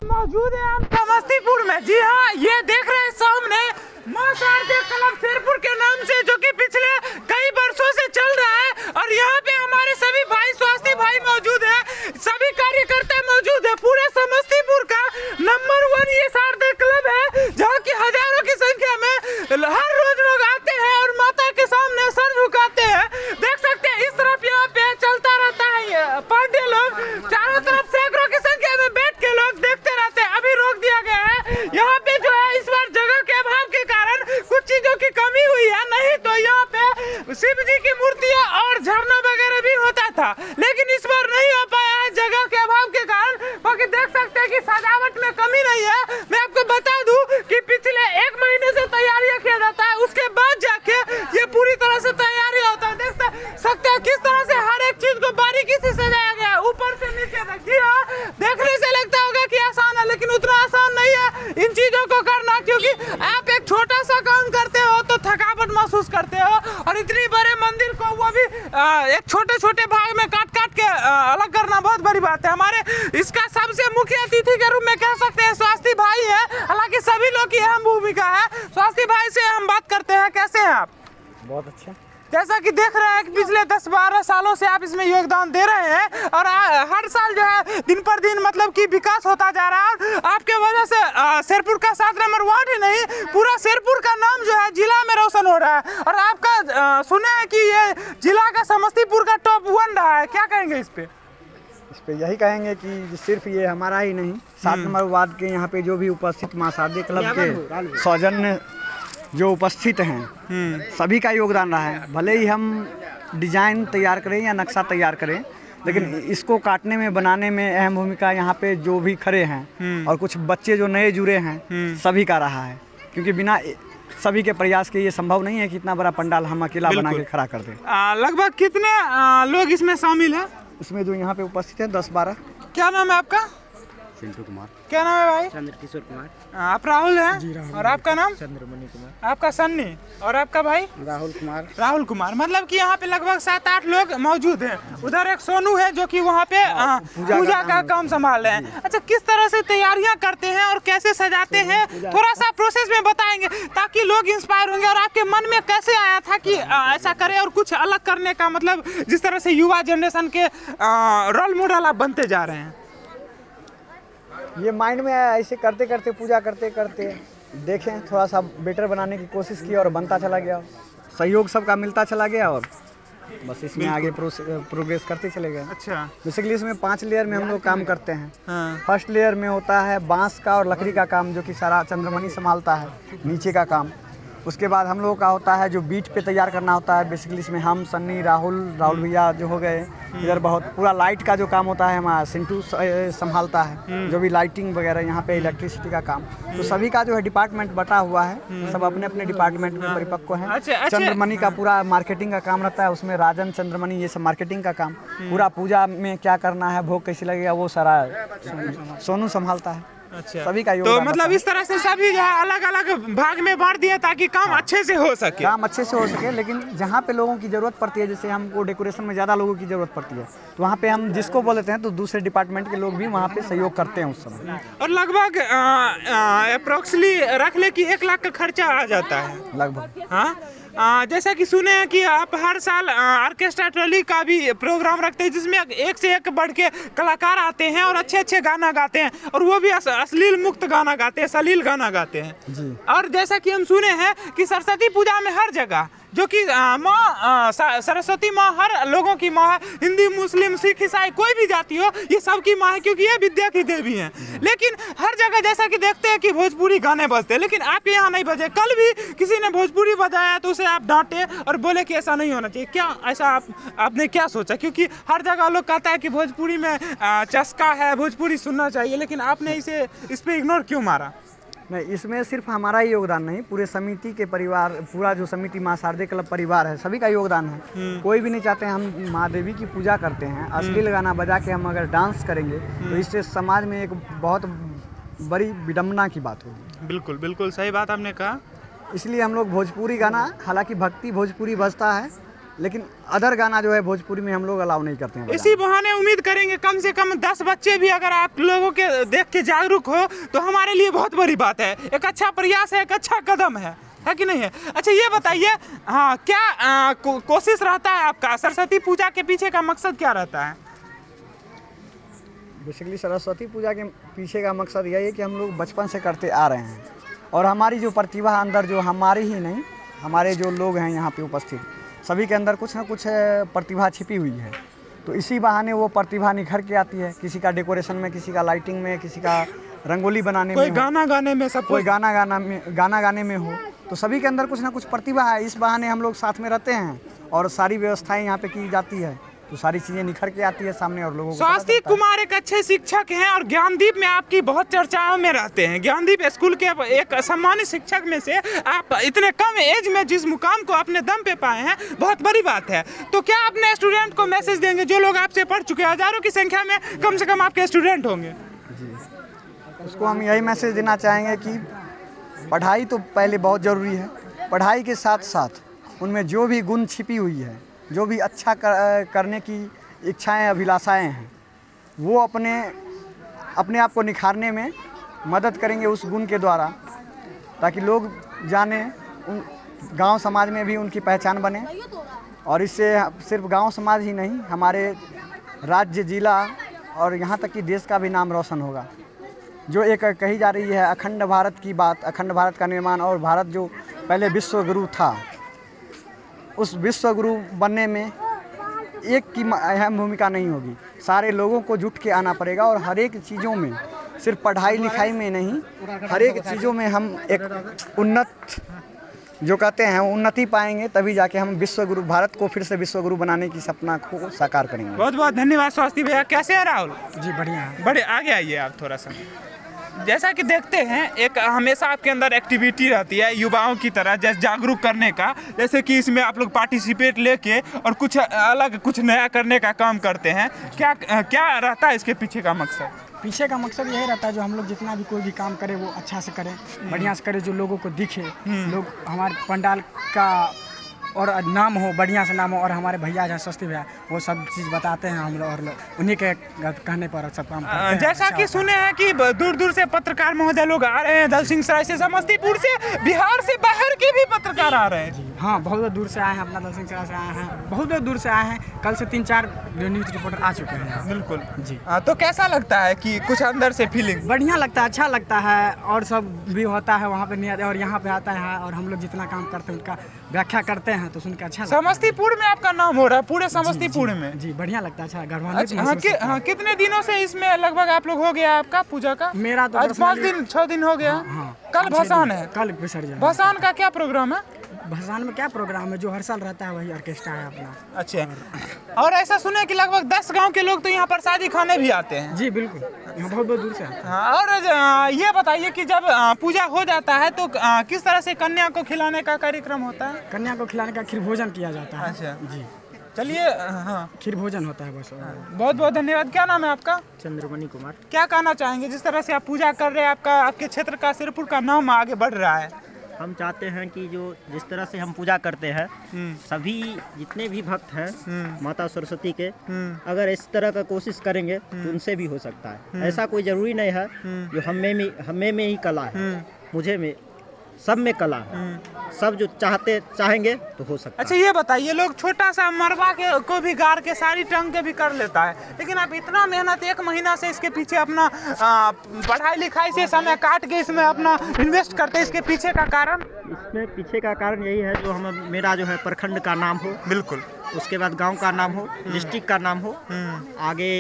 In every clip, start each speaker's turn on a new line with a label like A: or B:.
A: मौजूद है हम समस्तीपुर में। जी हाँ, ये देख रहे हैं सामने मां शारदे क्लब शेरपुर के नाम से, जो कि पिछले कई वर्षों से चल रहा है। और यहाँ पे हमारे सभी भाई स्वास्थ्य भाई मौजूद है, सभी कार्यकर्ता मौजूद है। पूरे समस्तीपुर का नंबर 1 ये शारदे क्लब है, जहाँ की हजारों की संख्या में हर रोज लोग आते हैं और माता के सामने सर झुकाते हैं। देख सकते हैं इस तरफ यहाँ पे चलता रहता है पांडे लोग, चारों तरफ सैकड़ों की संख्या में बैठ के लोग देखते रहते हैं। अभी रोक दिया गया है यहाँ पे, जो है इस बार जगह के अभाव के कारण कुछ चीजों की कमी हुई है, नहीं तो यहाँ पे शिव जी की मूर्तियां और झरना वगैरह भी होता था, लेकिन इस बार नहीं हो पाया है जगह के अभाव के कारण। बाकी देख सकते हैं कि सजावट में कमी नहीं है। मैं आपको बता दूं कि पिछले 1 महीने से तैयारियां किया जाता है, उसके बाद जाके ये पूरी तरह से तैयारी होता है। देख सकते हैं किस तरह से हर एक चीज को बारीकी से सजाया गया है, ऊपर से नीचे तक। जी हाँ, देखने से लगता होगा कि आसान है, लेकिन उतना आसान नहीं है इन चीजों को करना, क्योंकि आप एक छोटा सा काम करते हो तो थकावट महसूस करते हो, और इतनी बड़े मंदिर को वो भी एक छोटे छोटे भाग में काट के अलग करना बहुत बड़ी बात है। हमारे इसका सबसे मुख्य अतिथि के रूप में कह सकते हैं स्वास्थ्य भाई है, हालांकि सभी लोग की अहम भूमिका है। स्वास्थ्य भाई से हम बात करते हैं, कैसे हैं आप?
B: बहुत अच्छा।
A: जैसा कि देख रहे हैं कि पिछले 10-12 सालों से आप इसमें योगदान दे रहे हैं, और हर साल जो है दिन पर दिन मतलब कि विकास होता जा रहा है, और आपके वजह से शेरपुर का 7 नंबर वार्ड ही नहीं, पूरा शेरपुर का नाम जो है जिला में रोशन हो रहा है। और आपका सुने हैं कि ये जिला का समस्तीपुर का टॉप 1 रहा है, क्या कहेंगे इस पे?
B: इस पे यही कहेंगे कि सिर्फ ये हमारा ही नहीं, 7 नंबर वार्ड के यहाँ पे जो भी उपस्थित मां शारदे क्लब के सौजन्य जो उपस्थित हैं, सभी का योगदान रहा है। भले ही हम डिजाइन तैयार करें या नक्शा तैयार करें, लेकिन इसको काटने में बनाने में अहम भूमिका यहाँ पे जो भी खड़े हैं और कुछ बच्चे जो नए जुड़े हैं, सभी का रहा है। क्योंकि बिना सभी के प्रयास के ये संभव नहीं है कि इतना बड़ा पंडाल हम अकेला बना के खड़ा कर दें।
A: लगभग कितने लोग इसमें शामिल हैं?
B: इसमें जो यहाँ पे उपस्थित है 10-12।
A: क्या नाम है आपका?
B: चिंटू कुमार।
A: क्या नाम है भाई?
C: चंद्रकिशोर कुमार।
A: आप राहुल हैं?
B: जी राहुल।
A: और आपका नाम?
C: चंद्रमणि कुमार।
A: आपका सन्नी। और आपका भाई?
C: राहुल कुमार।
A: राहुल कुमार। मतलब कि यहाँ पे लगभग 7-8 लोग मौजूद हैं। उधर एक सोनू है जो कि वहाँ पे पूजा का काम संभाल रहे हैं। अच्छा, किस तरह से तैयारियाँ करते हैं और कैसे सजाते हैं, थोड़ा सा प्रोसेस में बताएंगे ताकि लोग इंस्पायर होंगे। और आपके मन में कैसे आया था कि ऐसा करें और कुछ अलग करने का, मतलब जिस तरह से युवा जनरेशन के रोल मॉडल आप बनते जा रहे हैं?
B: ये माइंड में आया, ऐसे करते करते पूजा करते करते देखें, थोड़ा सा बेटर बनाने की कोशिश की और बनता चला गया। सहयोग सबका मिलता चला गया और बस इसमें आगे प्रोग्रेस करते चले गए।
A: अच्छा,
B: बेसिकली इसमें 5 लेयर में हम लोग काम करते हैं।
A: हाँ।
B: फर्स्ट लेयर में होता है बांस का और लकड़ी का काम, जो कि सारा चंद्रमणि संभालता है, नीचे का काम। उसके बाद हम लोगों का होता है जो बीट पे तैयार करना होता है। बेसिकली इसमें हम, सन्नी, राहुल भैया जो हो गए, इधर बहुत पूरा लाइट का जो काम होता है हमारा सिंटू संभालता है, जो भी लाइटिंग वगैरह यहाँ पे इलेक्ट्रिसिटी का काम। तो सभी का जो है डिपार्टमेंट बटा हुआ है, सब अपने अपने डिपार्टमेंट में परिपक्व है।
A: अच्छा।
B: चंद्रमणि का पूरा मार्केटिंग का काम रहता है, उसमें राजन, चंद्रमणि, ये सब मार्केटिंग का काम। पूरा पूजा में क्या करना है, भोग कैसे लगेगा, वो सारा सोनू संभालता है।
A: अच्छा,
B: सभी का
A: तो मतलब इस तरह से सभी जो है अलग अलग भाग में बांट दिया ताकि काम अच्छे से हो सके।
B: काम अच्छे से हो सके, लेकिन जहाँ पे लोगों की ज़रूरत पड़ती है, जैसे हमको डेकोरेशन में ज़्यादा लोगों की ज़रूरत पड़ती है, तो वहाँ पे हम जिसको बोल देते हैं तो दूसरे डिपार्टमेंट के लोग भी वहाँ पे सहयोग करते हैं उस समय।
A: और लगभग अप्रोक्सली रख ले कि 1 लाख का खर्चा आ जाता है
B: लगभग।
A: हाँ, जैसा कि सुने हैं कि आप हर साल ऑर्केस्ट्रा ट्रॉली का भी प्रोग्राम रखते हैं, जिसमें एक से एक बढ़ के कलाकार आते हैं और अच्छे अच्छे गाना गाते हैं, और वो भी अश्लील मुक्त गाना गाते हैं, सलील गाना गाते हैं
B: जी।
A: और जैसा कि हम सुने हैं कि सरस्वती पूजा में हर जगह जो कि माँ सरस्वती माँ हर लोगों की माँ है, हिंदी, मुस्लिम, सिख, ईसाई, कोई भी जाति हो, ये सबकी माँ है, क्योंकि ये विद्या की देवी हैं। लेकिन हर जगह जैसा कि देखते हैं कि भोजपुरी गाने बजते हैं, लेकिन आपके यहाँ नहीं बजे। कल भी किसी ने भोजपुरी बजाया तो उसे आप डांटे और बोले कि ऐसा नहीं होना चाहिए। क्या ऐसा आपने क्या सोचा? क्योंकि हर जगह लोग कहता है कि भोजपुरी में चस्का है, भोजपुरी सुनना चाहिए, लेकिन आपने इस पे इग्नोर क्यों मारा?
B: नहीं, इसमें सिर्फ हमारा ही योगदान नहीं, पूरे समिति के परिवार, पूरा जो समिति मां शारदे क्लब परिवार है, सभी का योगदान है। कोई भी नहीं चाहते हम माँ देवी की पूजा करते हैं, अश्लील गाना बजा के हम अगर डांस करेंगे तो इससे समाज में एक बहुत बड़ी विडम्बना की बात होगी।
A: बिल्कुल बिल्कुल सही बात आपने कहा।
B: इसलिए हम लोग भोजपुरी गाना, हालांकि भक्ति भोजपुरी बजता है, लेकिन अदर गाना जो है भोजपुरी में हम लोग अलाउ नहीं करते हैं।
A: इसी बहाने उम्मीद करेंगे कम से कम 10 बच्चे भी अगर आप लोगों के देख के जागरूक हो तो हमारे लिए बहुत बड़ी बात है, एक अच्छा प्रयास है, एक अच्छा कदम है कि नहीं है। अच्छा ये बताइए, हाँ क्या कोशिश रहता है आपका, सरस्वती पूजा के पीछे का मकसद क्या रहता है?
B: बेसिकली सरस्वती पूजा के पीछे का मकसद यही है कि हम लोग बचपन से करते आ रहे हैं और हमारी जो प्रतिभा अंदर, जो हमारी ही नहीं, हमारे जो लोग हैं यहाँ पे उपस्थित सभी के अंदर कुछ ना कुछ प्रतिभा छिपी हुई है, तो इसी बहाने वो प्रतिभा निखर के आती है। किसी का डेकोरेशन में, किसी का लाइटिंग में, किसी का रंगोली बनाने में,
A: कोई गाना गाने में, सब
B: कोई गाना गाने में हो, तो सभी के अंदर कुछ ना कुछ प्रतिभा है। इस बहाने हम लोग साथ में रहते हैं और सारी व्यवस्थाएं यहाँ पे की जाती है, तो सारी चीज़ें निखर के आती है सामने और लोगों को।
A: स्वास्थ्य कुमार एक अच्छे शिक्षक हैं और ज्ञानदीप में आपकी बहुत चर्चाओं में रहते हैं। ज्ञानदीप स्कूल के एक सम्मानित शिक्षक में से आप इतने कम एज में जिस मुकाम को अपने दम पे पाए हैं, बहुत बड़ी बात है। तो क्या अपने स्टूडेंट को मैसेज देंगे, जो लोग आपसे पढ़ चुके हैं, हजारों की संख्या में कम से कम आपके स्टूडेंट होंगे?
B: जी, उसको हम यही मैसेज देना चाहेंगे कि पढ़ाई तो पहले बहुत ज़रूरी है, पढ़ाई के साथ साथ उनमें जो भी गुण छिपी हुई है, जो भी अच्छा करने की इच्छाएं, अभिलाषाएं हैं, वो अपने आप को निखारने में मदद करेंगे उस गुण के द्वारा, ताकि लोग जाने, गांव समाज में भी उनकी पहचान बने और इससे सिर्फ गांव समाज ही नहीं, हमारे राज्य, जिला और यहाँ तक कि देश का भी नाम रोशन होगा। जो एक कही जा रही है अखंड भारत की बात, अखंड भारत का निर्माण, और भारत जो पहले विश्व गुरु था, उस विश्व गुरु बनने में एक की अहम भूमिका नहीं होगी, सारे लोगों को जुट के आना पड़ेगा और हर एक चीज़ों में, सिर्फ पढ़ाई लिखाई में नहीं, हर एक चीज़ों में हम एक उन्नत, जो कहते हैं उन्नति पाएंगे, तभी जाके हम विश्व गुरु, भारत को फिर से विश्व गुरु बनाने की सपना को साकार करेंगे।
A: बहुत बहुत धन्यवाद स्वास्थ्य भैया। कैसे है राहुल?
B: जी बढ़िया है।
A: बड़े आगे आइए आप थोड़ा सा। जैसा कि देखते हैं, एक हमेशा आपके अंदर एक्टिविटी रहती है युवाओं की तरह, जैसे जागरूक करने का, जैसे कि इसमें आप लोग पार्टिसिपेट लेके और कुछ अलग, कुछ नया करने का काम करते हैं। क्या रहता है इसके पीछे का मकसद?
D: पीछे का मकसद यही रहता है, जो हम लोग जितना भी कोई भी काम करें वो अच्छा से करें, बढ़िया से करें, जो लोगों को दिखे, लोग हमारे पंडाल का और नाम हो, बढ़िया से नाम हो, और हमारे भैया जो सस्ती भैया वो सब चीज़ बताते हैं हम लोग, और उन्हीं के कहने पर सब काम करते हैं।
A: जैसा कि सुने हैं कि दूर दूर से पत्रकार महोदय लोग आ रहे हैं, दलसिंह सराय से, समस्तीपुर से, बिहार से, बाहर के भी पत्रकार आ रहे हैं।
D: जी हाँ, बहुत दूर से आए हैं, अपना दलसिंह सराय से आए हैं, बहुत दूर से आए हैं। कल से 3-4 न्यूज़ रिपोर्टर आ चुके हैं।
A: बिल्कुल
D: जी।
A: तो कैसा लगता है कि कुछ अंदर से फीलिंग?
D: बढ़िया लगता है, अच्छा लगता है, और सब भी होता है वहाँ पे नहीं आते, और यहाँ पे आता है, और हम लोग जितना काम करते हैं उनका व्याख्या करते हैं, तो सुन के अच्छा लगता है।
A: समस्तीपुर में आपका नाम हो रहा है, पूरे समस्तीपुर में?
D: जी बढ़िया लगता है, अच्छा
A: अच्छा, हाँ, कितने दिनों से इसमें लगभग आप लोग हो गया आपका पूजा का?
D: मेरा तो
A: आज 5-6 दिन हो गया।
D: हाँ,
A: कल भसान है?
D: कल विसर्जन।
A: भसान का क्या प्रोग्राम है?
D: भसान में क्या प्रोग्राम है, जो हर साल रहता है वही ऑर्केस्ट्रा है अपना।
A: अच्छा, और ऐसा सुने कि लगभग 10 गांव के लोग तो यहाँ प्रसादी खाने भी आते हैं?
D: जी बिल्कुल, यहाँ बहुत दूर से आते हैं।
A: हाँ, और ये बताइए कि जब पूजा हो जाता है तो किस तरह से कन्या को खिलाने का कार्यक्रम होता है?
D: कन्या को खिलाने का खीर भोजन किया जाता है।
A: अच्छा
D: जी,
A: चलिए, हाँ,
D: खीर भोजन होता है बस।
A: बहुत बहुत धन्यवाद। क्या नाम है आपका?
C: चंद्रमणि कुमार।
A: क्या कहना चाहेंगे, जिस तरह से आप पूजा कर रहे हैं, आपके क्षेत्र का, सिरपुर का नाम आगे बढ़ रहा है?
C: हम चाहते हैं कि जो जिस तरह से हम पूजा करते हैं, सभी जितने भी भक्त हैं माता सरस्वती के, अगर इस तरह का कोशिश करेंगे तो उनसे भी हो सकता है। ऐसा कोई जरूरी नहीं है जो हमें में ही कला है, मुझे में, सब में कला है, सब जो चाहेंगे तो हो सकता है।
A: अच्छा ये बताइए, लोग छोटा सा मरवा को भी गाड़ के सारी टंग के भी कर लेता है, लेकिन आप इतना मेहनत 1 महीना से इसके पीछे अपना पढ़ाई लिखाई से समय काट के इसमें अपना इन्वेस्ट करते हैं, इसके पीछे का कारण?
C: इसमें पीछे का कारण यही है, जो मेरा जो है प्रखंड का नाम हो,
A: बिल्कुल,
C: उसके बाद गांव का नाम हो, डिस्ट्रिक्ट का नाम हो, आगे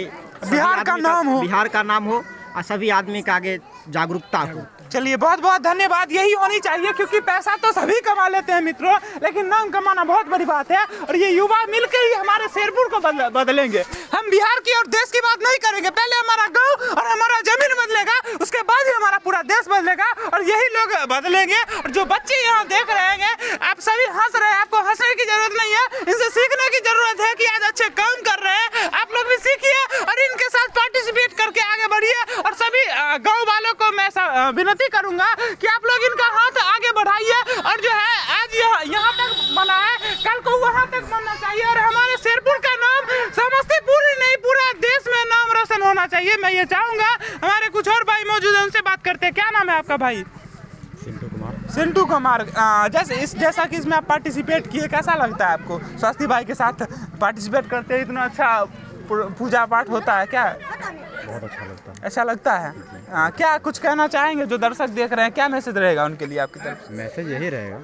A: बिहार का
C: नाम हो, और सभी आदमी का आगे जागरूकता हो।
A: चलिए, बहुत बहुत धन्यवाद। यही होनी चाहिए, क्योंकि पैसा तो सभी कमा लेते हैं मित्रों, लेकिन नाम कमाना बहुत बड़ी बात है, और ये युवा मिलकर ही हमारे शेरपुर को बदलेंगे। हम बिहार की और देश की बात नहीं करेंगे, पहले हमारा गांव और हमारा जमीन बदलेगा, उसके बाद ही हमारा पूरा देश बदलेगा, और यही लोग बदलेंगे। और जो बच्चे यहाँ देख रहे हैं, आप सभी हंस रहे हैं, आपको हंसने की जरूरत नहीं है, इनसे सीखने की जरूरत है कि आज अच्छे काम कर रहे हैं, आप लोग भी सीखिए और इनके साथ पार्टिसिपेट करके आगे बढ़िए। और सभी गाँव वालों को मैं विनती करूंगा कि आप लोग इनका हाथ आगे बढ़ाइए, और जो है आज यहाँ तक बना है, कल को वहाँ तक बनना चाहिए। होना चाहिए, मैं ये चाहूँगा। हमारे कुछ और भाई मौजूद हैं, उनसे बात करते हैं। क्या नाम है आपका भाई? सिंटू कुमार। जैसा कि इसमें आप पार्टिसिपेट किए, कैसा लगता है आपको? स्वास्थ्य भाई के साथ पार्टिसिपेट करते हैं, इतना अच्छा पूजा पाठ होता है, क्या
E: बहुत अच्छा लगता है।
A: अच्छा लगता है। क्या कुछ कहना चाहेंगे जो दर्शक देख रहे हैं, क्या मैसेज रहेगा उनके लिए आपकी तरफ से?
E: मैसेज यही रहेगा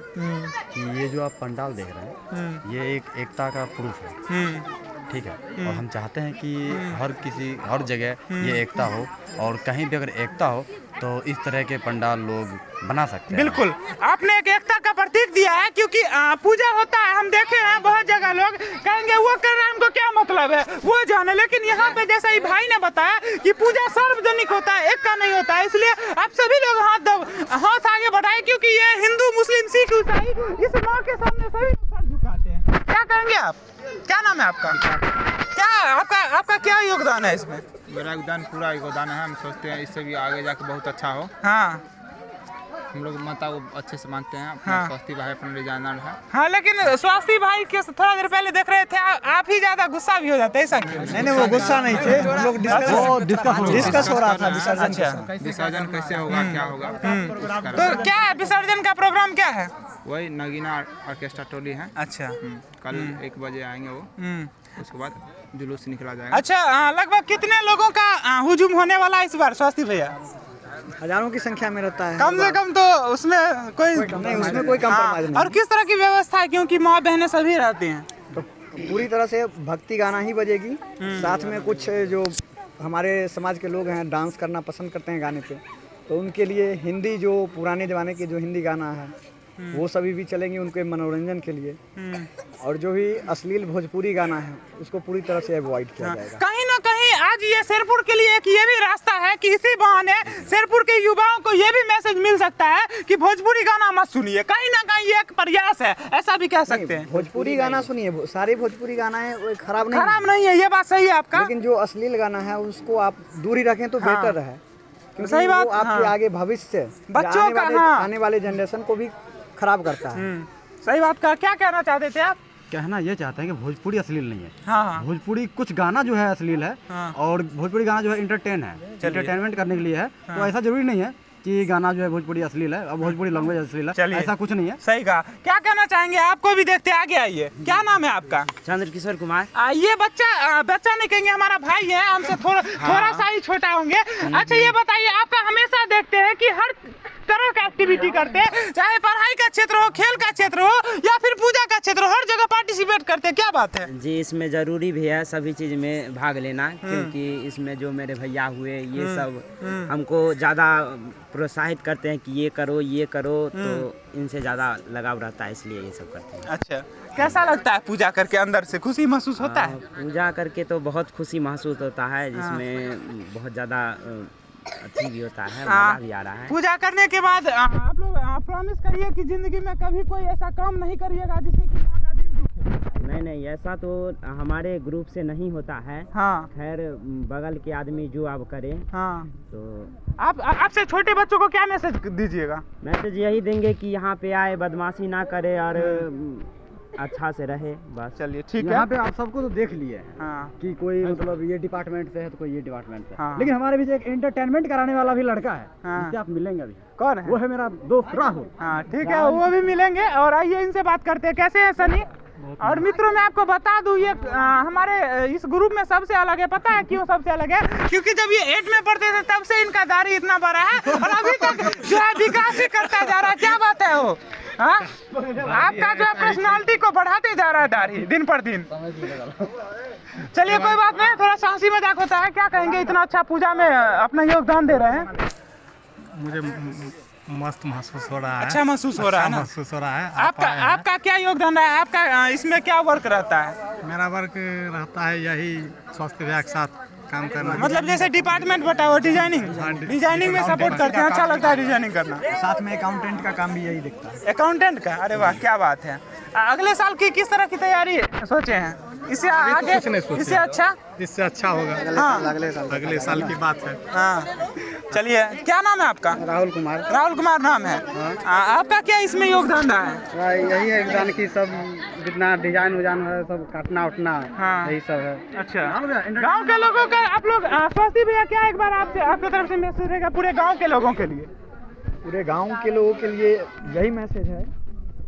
E: कि ये जो आप पंडाल देख रहे हैं ये एक एकता का प्रूफ है, ठीक है। और हम चाहते हैं कि हर जगह ये एकता हो, और कहीं भी अगर एकता हो तो इस तरह के पंडाल लोग बना सकते हैं।
A: बिल्कुल, आपने एक एकता का प्रतीक दिया है, क्योंकि पूजा होता है, हम देखे हैं बहुत जगह लोग कहेंगे वो कर रहे हैं, हमको क्या मतलब है, वो जाने। लेकिन यहाँ पे जैसा ही भाई ने बताया कि पूजा सार्वजनिक होता है, एक का नहीं होता है। इसलिए आप सभी लोग हाथ आगे बढ़ाए, क्योंकि ये हिंदू, मुस्लिम, सिख, ईसाई इस माँ के सामने सभी सर झुकाते हैं। क्या कहेंगे आप? क्या नाम है आपका? क्या आपका क्या योगदान है इसमें?
F: मेरा योगदान पूरा योगदान है। हम सोचते हैं इससे भी आगे जाके बहुत अच्छा हो।
A: हाँ,
F: हम लोग माता को अच्छे से मानते हैं। अपना स्वास्थ्य भाई अपना रिजानर है।
A: हाँ, लेकिन स्वास्थ्य भाई के थोड़ा देर पहले देख रहे थे, आप ही ज्यादा गुस्सा भी हो जाते हैं, ऐसा क्यों?
B: नहीं, वो गुस्सा नहीं थे, हम लोग डिस्कस हो रहा था विसर्जन।
F: विसर्जन कैसे होगा, क्या होगा।
A: तो क्या है विसर्जन का प्रोग्राम, क्या है?
F: वही नगीना ऑर्केस्ट्रा टोली है।
A: अच्छा,
F: कल 1 बजे आएंगे वो, उसके बाद जुलूस निकला जाएगा।
A: अच्छा, लगभग कितने लोगों का हुजूम होने वाला है इस बार स्वास्थ्य भैया?
B: हजारों की संख्या में रहता है।
A: कम से कम तो उसमें कोई
B: कम्प्रोमाइज नहीं।
A: और किस तरह की व्यवस्था है, क्योंकि माँ बहनें सभी रहती हैं?
B: तो पूरी तरह से भक्ति गाना ही बजेगी, साथ में कुछ जो हमारे समाज के लोग हैं डांस करना पसंद करते हैं गाने पे, तो उनके लिए हिंदी जो पुराने ज़माने के जो हिंदी गाना है वो सभी भी चलेंगे उनके मनोरंजन के लिए। और जो भी अश्लील भोजपुरी गाना है उसको पूरी तरह से अवॉइड किया जाएगा।
A: कहीं ना कहीं आज ये शेरपुर के लिए एक ये भी रास्ता है कि इसी बहाने शेरपुर के युवाओं को ये भी मैसेज मिल सकता है कि भोजपुरी गाना मत सुनिए। कहीं ना कहीं ये एक प्रयास है, ऐसा भी कह सकते हैं।
B: भोजपुरी गाना सुनिए, सारे भोजपुरी गाना है वो खराब
A: नहीं है, ये बात सही है आपका।
B: लेकिन जो अश्लील गाना है उसको आप दूर ही रखें तो बेहतर है, क्योंकि
A: सही बात,
B: आपके आगे भविष्य
A: बच्चों का
B: आने वाले जनरेशन को भी खराब करता है।
A: सही बात का। क्या कहना चाहते थे आप?
E: कहना ये चाहते हैं कि भोजपुरी अश्लील नहीं है।
A: हाँ।
E: भोजपुरी कुछ गाना जो है अश्लील है।
A: हाँ।
E: और भोजपुरी गाना जो है एंटरटेनमेंट करने के लिए है। तो ऐसा जरूरी नहीं है कि गाना जो है भोजपुरी अश्लील है और भोजपुरी लैंग्वेज अश्लील है, ऐसा कुछ नहीं है।
A: सही कहा। क्या कहना चाहेंगे? आपको भी देखते आगे आइए। क्या नाम है आपका?
C: चंद्रकिशोर कुमार।
A: ये बच्चा नहीं कहेंगे, हमारा भाई है, हमसे थोड़ा सा ही छोटा होंगे। अच्छा, ये बताइए, आपका हमेशा देखते हैं कि हर तरह का एक्टिविटी करते हैं, चाहे पढ़ाई का क्षेत्र हो, खेल का क्षेत्र हो या फिर पूजा का क्षेत्र हो, हर जगह पार्टिसिपेट करते हैं, क्या बात है?
C: जी, इसमें ज़रूरी भी है सभी चीज़ में भाग लेना, क्योंकि इसमें जो मेरे भैया हुए ये सब हमको ज़्यादा प्रोत्साहित करते हैं कि ये करो, तो इनसे ज़्यादा लगाव रहता है, इसलिए ये सब करते हैं।
A: अच्छा, कैसा लगता है पूजा करके? अंदर से खुशी महसूस होता है?
C: पूजा करके तो बहुत खुशी महसूस होता है, जिसमें बहुत ज़्यादा अच्छी भी होता है, मजा भी आ रहा है।
A: पूजा करने के बाद आप लोग प्रॉमिस करिए कि जिंदगी में कभी कोई ऐसा काम नहीं करिएगा जिससे कि माँ का दिल दुखे।
C: नहीं, ऐसा तो हमारे ग्रुप से नहीं होता है।
A: हाँ।
C: खैर, बगल के आदमी जो आप करें।
A: हाँ।
C: तो
A: आपसे छोटे बच्चों को क्या मैसेज दीजिएगा?
C: मैसेज यही देंगे कि यहाँ पे आए, बदमाशी ना करे और अच्छा से रहे, बस।
A: चलिए, ठीक है।
E: यहाँ पे आप सबको तो देख लिए
A: हाँ।
E: कि कोई मतलब ये डिपार्टमेंट से है तो कोई ये डिपार्टमेंट से।
A: हाँ।
E: लेकिन हमारे बीच एक एंटरटेनमेंट कराने वाला भी लड़का है।
A: हाँ।
E: जिससे आप मिलेंगे अभी।
A: कौन है?
E: वो है मेरा दोस्त राहुल।
A: हाँ, ठीक है, वो भी मिलेंगे। और आइए इनसे बात करते हैं। कैसे है सनी? और मित्रों, मैं आपको बता दूं, ये हमारे इस ग्रुप में सबसे अलग है। पता है क्यों सबसे अलग है? क्योंकि जब ये 8 में पढ़ते थे तब से इनका दाढ़ी इतना बड़ा है और अभी तक जो है विकास ही करता जा रहा है। क्या बात है वो? हाँ, आपका जो है पर्सनालिटी को बढ़ाते जा रहा है दाढ़ी दिन पर दिन। चलिए, कोई बात नहीं, थोड़ा सा हंसी मजाक होता है। क्या कहेंगे, इतना अच्छा पूजा में अपना योगदान दे रहे हैं?
G: मुझे मस्त महसूस हो रहा है।
A: अच्छा महसूस हो रहा है ना?
G: महसूस हो रहा है।
A: आपका क्या योगदान है? आपका इसमें क्या वर्क रहता है?
G: मेरा वर्क रहता है यही स्वास्थ्य विभाग के साथ काम करना।
A: मतलब जैसे डिपार्टमेंट बटा वो डिजाइनिंग में सपोर्ट करते हैं। अच्छा लगता है डिजाइनिंग करना।
B: साथ में अकाउंटेंट का काम भी यही दिखता है।
A: अकाउंटेंट का? अरे वाह, क्या बात है। अगले साल की किस तरह की तैयारी सोचे हैं? इससे आगे, इससे अच्छा
G: होगा।
A: हाँ,
G: अगले साल की बात है।
A: हाँ। चलिए, क्या नाम है आपका?
B: राहुल कुमार।
A: राहुल कुमार नाम है। आपका क्या इसमें योगदान रहा है?
B: यही है योगदान की सब जितना डिजाइन उजाइन है सब काटना उठना,
A: हाँ।
B: यही सब है।
A: अच्छा, गांव के लोगों का आप लोग स्वास्थ्य भैया क्या एक बार आपसे आपकी तरफ से मैसेज रहेगा पूरे गांव के लोगों के लिए?
B: पूरे गांव के लोगों के लिए यही मैसेज है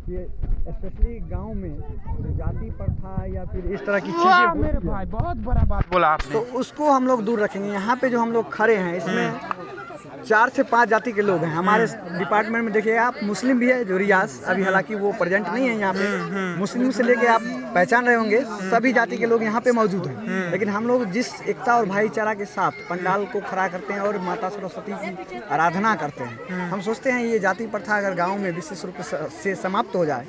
B: कि स्पेशली गांव में जो जाति प्रथा या फिर इस तरह की चीजें
A: मेरे भाई बहुत बड़ा बात बोला आपने।
B: तो उसको हम लोग दूर रखेंगे। यहाँ पे जो हम लोग खड़े हैं इसमें 4 से 5 जाति के लोग हैं। हमारे डिपार्टमेंट में देखिए आप, मुस्लिम भी है जो रियाज, अभी हालांकि वो प्रेजेंट नहीं है यहाँ पे। मुस्लिम से लेके आप पहचान रहे होंगे, सभी जाति के लोग यहाँ पे मौजूद हैं। लेकिन हम लोग जिस एकता और भाईचारा के साथ पंडाल को खड़ा करते हैं और माता सरस्वती की आराधना करते हैं, हम सोचते हैं ये जाति प्रथा अगर गाँव में विशेष रूप से समाप्त हो जाए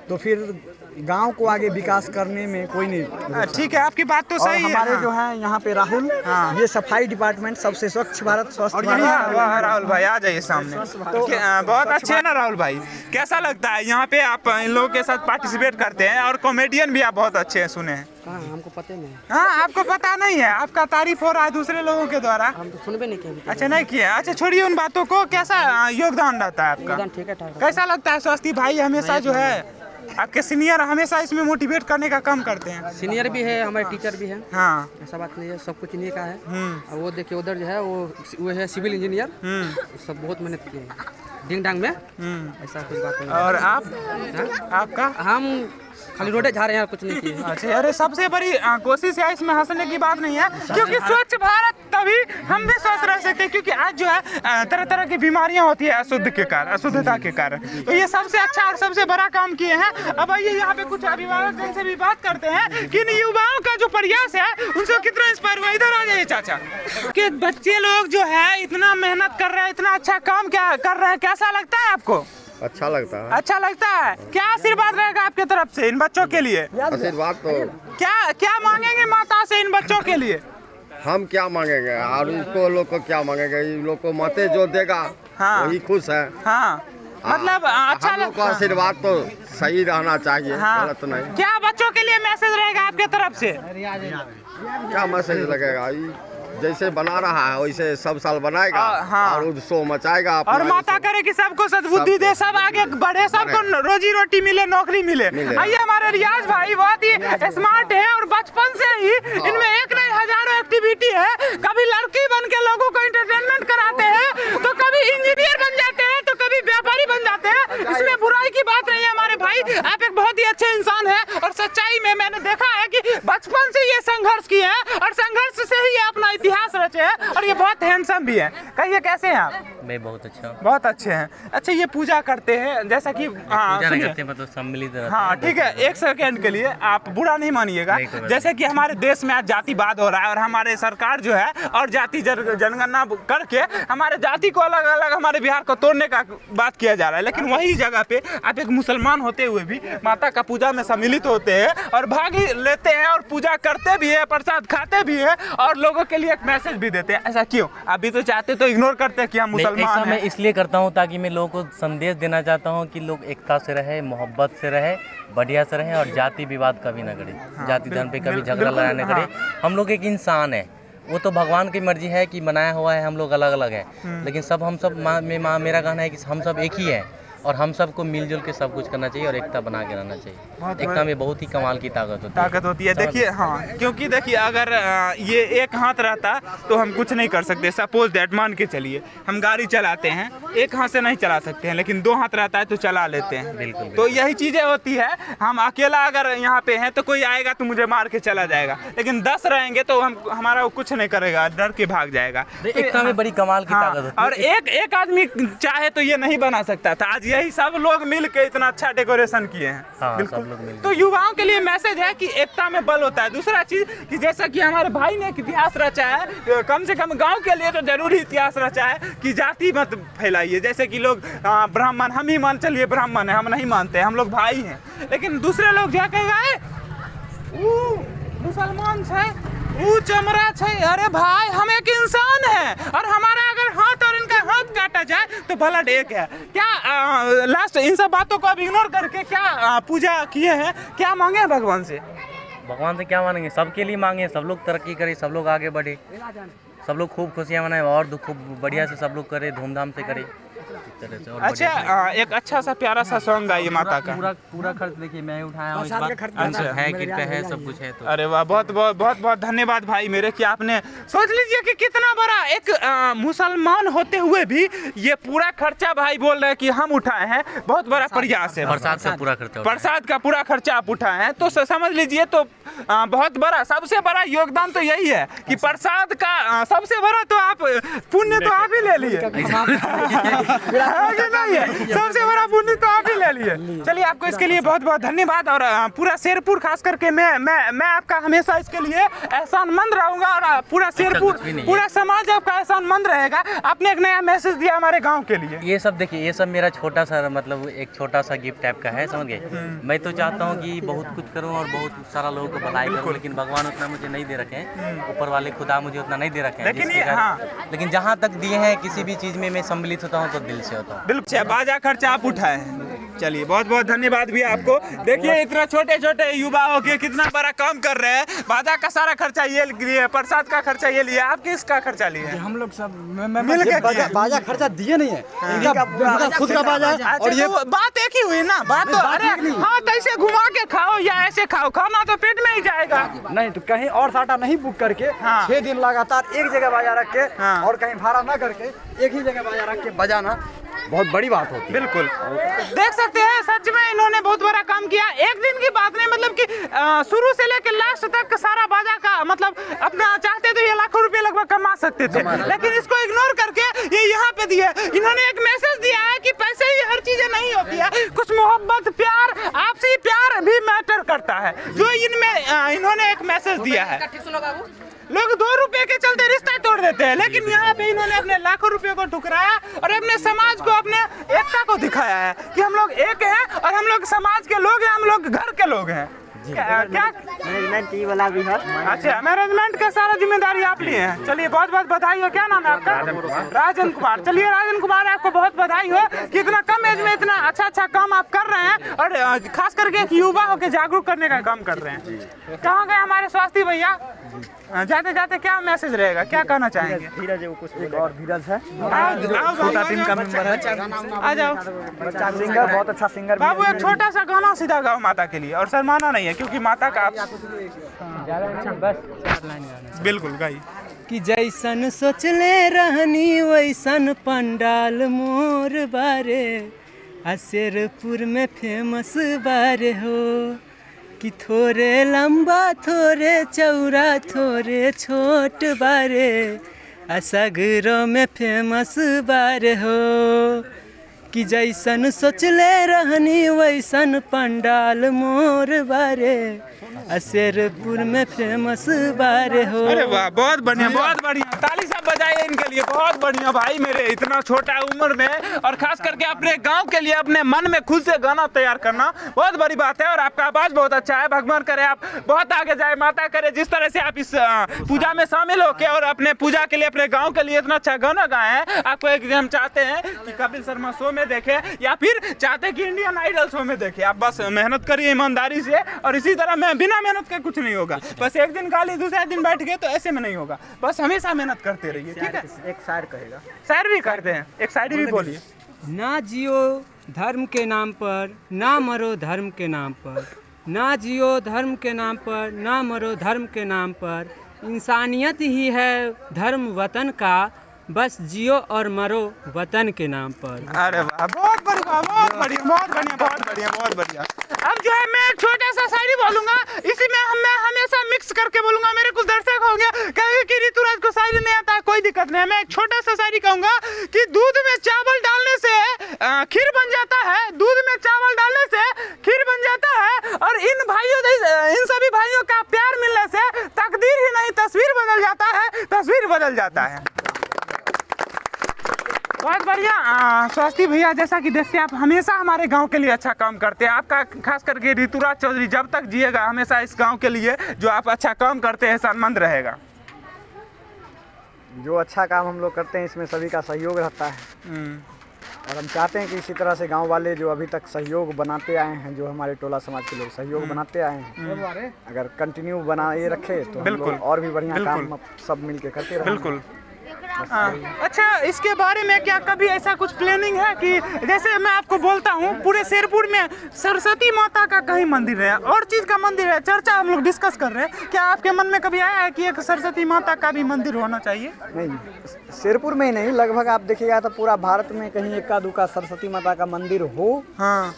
B: तो फिर गांव को आगे विकास करने में कोई नहीं।
A: ठीक है, आपकी बात तो सही है।
B: हमारे जो है यहाँ पे राहुल, ये सफाई डिपार्टमेंट सबसे स्वच्छ भारत स्वस्थ भारत।
A: राहुल भाई आ जाइए सामने। तो बहुत अच्छे है ना राहुल भाई, कैसा लगता है यहाँ पे आप इन लोगों के साथ पार्टिसिपेट करते हैं और कॉमेडियन भी आप बहुत अच्छे हैं सुने हैं?
B: हमको पता नहीं।
A: हाँ, आपको पता नहीं है, आपका तारीफ हो रहा है दूसरे लोगों के द्वारा।
B: हम तो सुनबे नहीं किए।
A: अच्छा, नहीं किया। अच्छा, छोड़िए उन बातों को। कैसा योगदान रहता है आपका?
B: ठीक है,
A: कैसा लगता है? स्वास्थ्य भाई हमेशा जो है आपके सीनियर हमेशा इसमें मोटिवेट करने का काम करते हैं।
B: सीनियर भी है, हमारे टीचर भी है।
A: हाँ,
B: ऐसा बात नहीं है, सब कुछ इन्हीं का है। और वो देखिए उधर जो है वो है सिविल इंजीनियर, सब बहुत मेहनत किए हैं डिंग डांग में। ऐसा कुछ बात नहीं।
A: और आप आपका?
B: हम खाली रोडे जा रहे हैं, कुछ नहीं किए।
A: अच्छा, अरे सबसे बड़ी कोशिश है, इसमें हंसने की बात नहीं है, क्योंकि स्वच्छ भारत तभी हम भी स्वस्थ रह सकते हैं। क्योंकि आज जो है तरह तरह की बीमारियां होती है अशुद्ध के कारण, अशुद्धता के कारण। तो ये सबसे अच्छा और सबसे बड़ा काम किए हैं। अब आइए यहाँ पे कुछ अभिभावक से भी बात करते हैं कि इन युवाओं का जो प्रयास है उनसे कितना इंस्पायर हुआ। इधर आ जाइए चाचा। कि बच्चे लोग जो है इतना मेहनत कर रहे हैं, इतना अच्छा काम क्या कर रहे हैं, कैसा लगता है आपको?
H: अच्छा लगता है।
A: अच्छा लगता है। क्या आशीर्वाद रहेगा आपके तरफ से इन बच्चों के लिए?
H: आशीर्वाद तो
A: क्या मांगेंगे माता से इन बच्चों के लिए?
H: हम क्या मांगेंगे और इसको लोग को क्या मांगेंगे? इन लोग को माते जो देगा वही खुश है।
A: हाँ, मतलब अच्छा
H: हम लोग को आशीर्वाद तो सही रहना चाहिए, गलत नहीं।
A: क्या बच्चों के लिए मैसेज रहेगा आपके तरफ से?
H: क्या मैसेज लगेगा? जैसे बना रहा है वैसे सब साल बनाएगा और उत्सव मचाएगा।
A: और माता करे कि सबको सद्बुद्धि दे, सब आगे बढ़े, सबको रोजी रोटी मिले, नौकरी मिले। आइए, हमारे रियाज भाई बहुत ही स्मार्ट है और बचपन से ही इनमें एक नहीं हजारों एक्टिविटी है। कभी लड़की बन के लोगों को इंटरटेनमेंट कराते हैं, तो कभी इंजीनियर बन जाते हैं, तो कभी व्यापारी बन जाते हैं। इसमें बुराई की बात नहीं है हमारे भाई, आप एक बहुत ही अच्छे इंसान है। और सच्चाई में मैंने देखा है कि बचपन से ये संघर्ष किए हैं और संघर्ष से ही अपना इतिहास रचे हैं। और ये बहुत हैंडसम भी है। कहिए कैसे हैं आप?
I: मैं बहुत अच्छा हूँ।
A: बहुत अच्छे हैं। अच्छा, ये पूजा करते हैं जैसा कि
I: पूजा नहीं करते, मतलब सम्मिलित रहते हैं।
A: हाँ, ठीक है, एक सेकंड के लिए आप बुरा नहीं मानिएगा। जैसे कि हमारे देश में आज जातिवाद हो रहा है और हमारे सरकार जो है और जाति जनगणना करके हमारे जाति को अलग अलग हमारे बिहार को तोड़ने का बात किया जा रहा है। लेकिन वही जगह पे आप एक मुसलमान होते हुए भी माता का पूजा में सम्मिलित होते हैं और भाग लेते हैं और पूजा करते भी है, प्रसाद खाते भी है और लोगों के लिए एक मैसेज भी देते हैं। ऐसा क्यों? अभी तो चाहते तो इग्नोर करते हैं कि हम मुसलमान
I: हैं। मैं इसलिए करता हूं ताकि मैं लोगों को संदेश देना चाहता हूं कि लोग एकता से रहे, मोहब्बत से रहे, बढ़िया से रहे और जाति विवाद कभी ना करे। जाति धर्म पे कभी झगड़ा लड़ाई ना करे। हम लोग एक इंसान है, वो तो भगवान की मर्जी है कि बनाया हुआ है, हम लोग अलग अलग है, लेकिन हम सब मेरा कहना है कि हम सब एक ही है और हम सबको मिलजुल के सब कुछ करना चाहिए और एकता बना के रहना चाहिए। एकता में बहुत ही कमाल की ताकत होती है।
A: देखिए, हाँ, क्योंकि देखिए अगर ये एक हाथ रहता तो हम कुछ नहीं कर सकते। सपोज दैट, मान के चलिए हम गाड़ी चलाते हैं, एक हाथ से नहीं चला सकते हैं, लेकिन 2 हाथ रहता है तो चला लेते हैं।
I: बिल्कुल।
A: तो यही चीजें होती है। हम अकेला अगर यहाँ पे हैं तो कोई आएगा तो मुझे मार के चला जाएगा, लेकिन 10 रहेंगे तो हमारा कुछ नहीं करेगा, डर के भाग जाएगा।
I: एकता में बड़ी कमाल की ताकत होती है।
A: और एक आदमी चाहे तो ये नहीं बना सकता था। आज यही सब लोग मिल के इतना अच्छा डेकोरेशन किए हैं।
I: सब लोग मिल
A: तो युवाओं के लिए मैसेज है कि एकता में बल होता है। दूसरा चीज कि जैसा कि हमारे भाई ने एक इतिहास रचा है, कम से कम गांव के लिए तो जरूरी इतिहास रचा है कि जाति मत फैलाइए। जैसे कि लोग ब्राह्मण, हम ही मान चलिए ब्राह्मण है, हम नहीं मानते, हम लोग भाई हैं, लेकिन दूसरे लोग क्या कहेगा, मुसलमान है, वो चमड़ा है। अरे भाई, हम एक इंसान है और हमारा अगर हाथ और इनका हाथ काटा जाए तो ब्लड एक है। क्या लास्ट इन सब बातों को अब इग्नोर करके क्या पूजा किए हैं, क्या मांगे हैं भगवान से?
I: भगवान से क्या मांगेंगे? सबके लिए मांगे, सब लोग तरक्की करें, सब लोग आगे बढ़े। सब लोग खूब खुशियाँ मनाए और खूब बढ़िया से सब लोग करे, धूमधाम से करे इस तरह से। और
A: अच्छा, एक अच्छा सा प्यारा सा सॉन्ग गाइए माता का।
I: पूरा खर्च देखिए मैं उठाया हूँ इस बार। अच्छा है, कृपया है, सब कुछ है तो।
A: अरे वाह, बहुत बहुत बहुत बहुत धन्यवाद भाई मेरे कि आपने सोच लीजिए कि कितना बड़ा एक मुसलमान होते हुए भी ये पूरा खर्चा भाई बोल रहे हैं कि हम उठाए हैं। बहुत बड़ा प्रयास है।
I: प्रसाद का पूरा खर्चा,
A: प्रसाद का पूरा खर्चा आप उठाए हैं तो समझ लीजिए तो बहुत बड़ा, सबसे बड़ा योगदान तो यही है कि प्रसाद का सबसे बड़ा तो आप पुण्य तो आप ही ले लिए नहीं है, सबसे बड़ा पुण्य तो आप ही ले लिए। चलिए आपको इसके लिए बहुत बहुत धन्यवाद। और पूरा शेरपुर खास करके मैं आपका हमेशा इसके लिए एहसानमंद रहूंगा और पूरा शेरपुर, पूरा समाज आपका एहसानमंद रहेगा। आपने एक नया मैसेज दिया हमारे गांव के लिए।
I: ये सब देखिए, ये सब मेरा छोटा सा मतलब एक छोटा सा गिफ्ट टाइप का है, समझ गए। मैं तो चाहता हूँ कि बहुत कुछ करूँ और बहुत सारा लोगों को भलाई करूँ, लेकिन भगवान उतना मुझे नहीं दे रखे हैं, ऊपर वाले खुदा मुझे उतना नहीं दे रखे हैं। लेकिन जहाँ तक दिए हैं किसी भी चीज़ में मैं सम्मिलित होता हूँ तो दिल से होता हूँ।
A: बिल्कुल, बाजा खर्चा आप उठाए हैं। चलिए बहुत बहुत धन्यवाद भी आपको। देखिए इतना छोटे छोटे युवा हो के कितना बड़ा काम कर रहे हैं। बाजा का सारा खर्चा ये लिए, प्रसाद का खर्चा ये लिए, आप किसका खर्चा लिए?
D: हम लोग सब
A: मिल के
B: बाजा खर्चा दिए नहीं है, इनका खुद का बाजा है। और ये
A: बात एक ही हुई ना, बात तो अरे हाँ कैसे घुमा के खाओ या ऐसे खाओ, खाना तो पेट में ही जाएगा।
B: नहीं तो कहीं और साटा नहीं बुक करके 6 दिन लगातार एक जगह बाजा रख के और कहीं भाड़ा ना करके एक ही जगह बाजा रख के बजाना बहुत बड़ी बात होती है।
A: बिल्कुल देख सकते हैं, सच में इन्होंने बहुत बड़ा काम किया। एक दिन की बात नहीं, मतलब कि शुरू से लेकर लास्ट तक सारा बाजा का मतलब अपने चाहते तो ये लाखों रुपए लगभग कमा सकते थे, लेकिन इसको इग्नोर करके ये यहाँ पे दिए। इन्होंने एक मैसेज दिया है कि पैसे ही हर चीजें नहीं होती है, कुछ मोहब्बत, प्यार, आपसी प्यार भी मैटर करता है, जो इनमें इन्होंने एक मैसेज दिया है। लोग 2 रुपए के चलते रिश्ता तोड़ देते हैं, लेकिन यहाँ पे इन्होंने अपने लाखों रुपए को ठुकराया और अपने समाज को, अपने एकता को दिखाया है कि हम लोग एक हैं और हम लोग समाज के लोग हैं, हम लोग घर के लोग हैं। क्या
C: मैनेजमेंट वाला भी है।
A: अच्छा, मैनेजमेंट का सारा जिम्मेदारी आप लिए हैं। चलिए बहुत बहुत बधाई हो। क्या नाम है आपका? राजन कुमार। चलिए राजन कुमार, आपको बहुत बधाई हो कि इतना कम एज में इतना अच्छा काम आप कर रहे हैं और खास करके एक युवा होकर जागरूक करने का काम कर रहे हैं। कहाँ गए हमारे स्वास्थ्य भैया? जाते जाते क्या मैसेज रहेगा, क्या कहना चाहेंगे?
B: धीरज है, कुछ और धीरज है,
A: छोटा टीम का मेंबर है, आ जाओ।
B: बच्चा सिंगर, बहुत अच्छा सिंगर
A: बाबू एक छोटा सा गाना सीधा गाओ माता के लिए, और शर्माना नहीं है क्योंकि माता का आप बिल्कुल गाइए।
J: कि जैसन सोचले रहनी वैसन पंडाल मोर बारे, शेरपुर में फेमस बारे हो कि थोड़े लंबा थोड़े चौड़ा थोड़े छोट बारे, सगरों में फेमस बारे हो कि जैसन सोचले रहनी वैसन पंडाल मोर बारे, शेरपुर में फेमस बारे हो।
A: अरे वाह, बहुत बढ़िया, बहुत बढ़िया, ताली सब बजाइए इनके लिए। बहुत बढ़िया भाई मेरे, इतना छोटा उम्र में और खास करके अपने गांव के लिए अपने मन में खुद से गाना तैयार करना बहुत बड़ी बात है। और आपका आवाज बहुत अच्छा है, भगवान करे आप बहुत आगे जाए, माता करे जिस तरह से आप इस पूजा में शामिल होके और अपने पूजा के लिए अपने गाँव के लिए इतना अच्छा गाना गाए हैं। आपको एक हम चाहते हैं कि कपिल शर्मा शो में देखे या फिर चाहते कि इंडियन आइडल शो में देखे। आप बस मेहनत करिए ईमानदारी से, और इसी तरह मैं बिना मेहनत के कुछ नहीं होगा। बस एक दिन गा ली, दूसरे दिन बैठ गए तो ऐसे में नहीं होगा। बस हमेशा मेहनत करते रहिए, ठीक है?
C: एक शायर कहेगा,
A: शायर भी करते हैं, एक शायरी भी बोलिए।
J: ना जियो धर्म के नाम पर, ना मरो धर्म के नाम पर, ना जियो धर्म के नाम पर, ना मरो धर्म के नाम पर, इंसानियत ही है धर्म वतन का, बस जियो और मरो वतन के नाम पर।
A: अरे वाह, बहुत बढ़िया, बहुत बढ़िया, बहुत बढ़िया, बहुत बढ़िया, बहुत बढ़िया। अब जो है मैं एक छोटा सा शायरी बोलूंगा, इसी में मैं हमेशा मिक्स करके बोलूंगा। मेरे कुछ दर्शक होंगे कहेंगे कि ऋतुराज को शायरी नहीं आता है, कोई दिक्कत नहीं है। मैं एक छोटा सा शायरी कहूंगा कि दूध में चावल डालने से खीर बन जाता है, दूध में चावल डालने से खीर बन जाता है, और इन भाइयों, इन सभी भाइयों का प्यार मिलने से तकदीर ही नहीं तस्वीर बदल जाता है, तस्वीर बदल जाता है। बहुत बढ़िया। स्वास्थ्य भैया, जैसा कि देखते हैं आप हमेशा हमारे गांव के लिए अच्छा काम करते हैं। आपका खास करके ऋतुराज चौधरी जब तक जिएगा हमेशा इस गांव के लिए जो आप अच्छा काम करते हैं सम्मान रहेगा।
B: जो अच्छा काम हम लोग करते हैं इसमें सभी का सहयोग रहता है। और हम चाहते हैं कि इसी तरह से गांव वाले जो अभी तक सहयोग बनाते आए हैं, जो हमारे टोला समाज के लोग सहयोग बनाते आए हैं, अगर कंटिन्यू बनाए रखे तो हम लोग और भी बढ़िया काम सब मिलके करते रहेंगे।
A: बिल्कुल। अच्छा, इसके बारे में क्या कभी ऐसा कुछ प्लानिंग है कि जैसे मैं आपको बोलता हूँ पूरे शेरपुर में सरस्वती माता का कहीं मंदिर है और चीज का मंदिर है, चर्चा हम लोग डिस्कस कर रहे हैं, क्या आपके मन में कभी आया है कि एक सरस्वती माता का भी मंदिर होना चाहिए?
B: नहीं, शेरपुर में ही नहीं, लगभग आप देखिएगा तो पूरा भारत में कहीं एका दुका सरस्वती माता का मंदिर हो, हाँ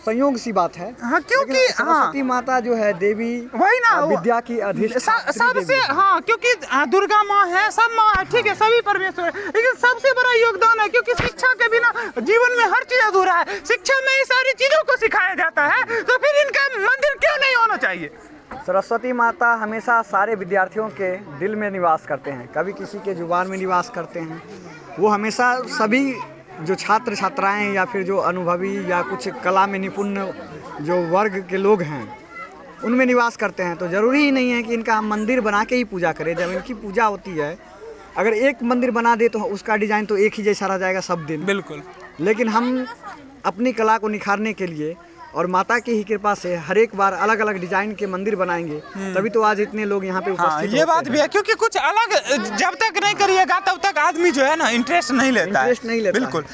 B: संयोग सी बात है।
A: हाँ, क्योंकि
B: सरस्वती माता जो है देवी
A: वही ना,
B: विद्या की अधिष्ठात्री
A: सबसे, हाँ क्योंकि दुर्गा माँ है, सब माँ है, ठीक है, सभी परमेश्वर है, लेकिन सबसे बड़ा योगदान है क्योंकि शिक्षा के बिना जीवन में हर चीज अधूरा है। शिक्षा में ये सारी चीजों को सिखाया जाता है, तो फिर इनका मंदिर क्यों नहीं होना चाहिए?
B: सरस्वती माता हमेशा सारे विद्यार्थियों के दिल में निवास करते हैं, कभी किसी के जुबान में निवास करते हैं। वो हमेशा सभी जो छात्र छात्राएं या फिर जो अनुभवी या कुछ कला में निपुण जो वर्ग के लोग हैं उनमें निवास करते हैं। तो ज़रूरी ही नहीं है कि इनका हम मंदिर बना के ही पूजा करें। जब इनकी पूजा होती है, अगर एक मंदिर बना दे तो उसका डिज़ाइन तो एक ही जैसा रह जाएगा सब दिन।
A: बिल्कुल।
B: लेकिन हम अपनी कला को निखारने के लिए और माता की ही कृपा से हर एक बार अलग अलग डिजाइन के मंदिर बनाएंगे, तभी तो आज इतने लोग यहाँ पे उपस्थित
A: ये बात भी है, क्योंकि कुछ अलग जब तक नहीं करिएगा तब तक आदमी जो है ना इंटरेस्ट नहीं लेता है।
B: बिल्कुल।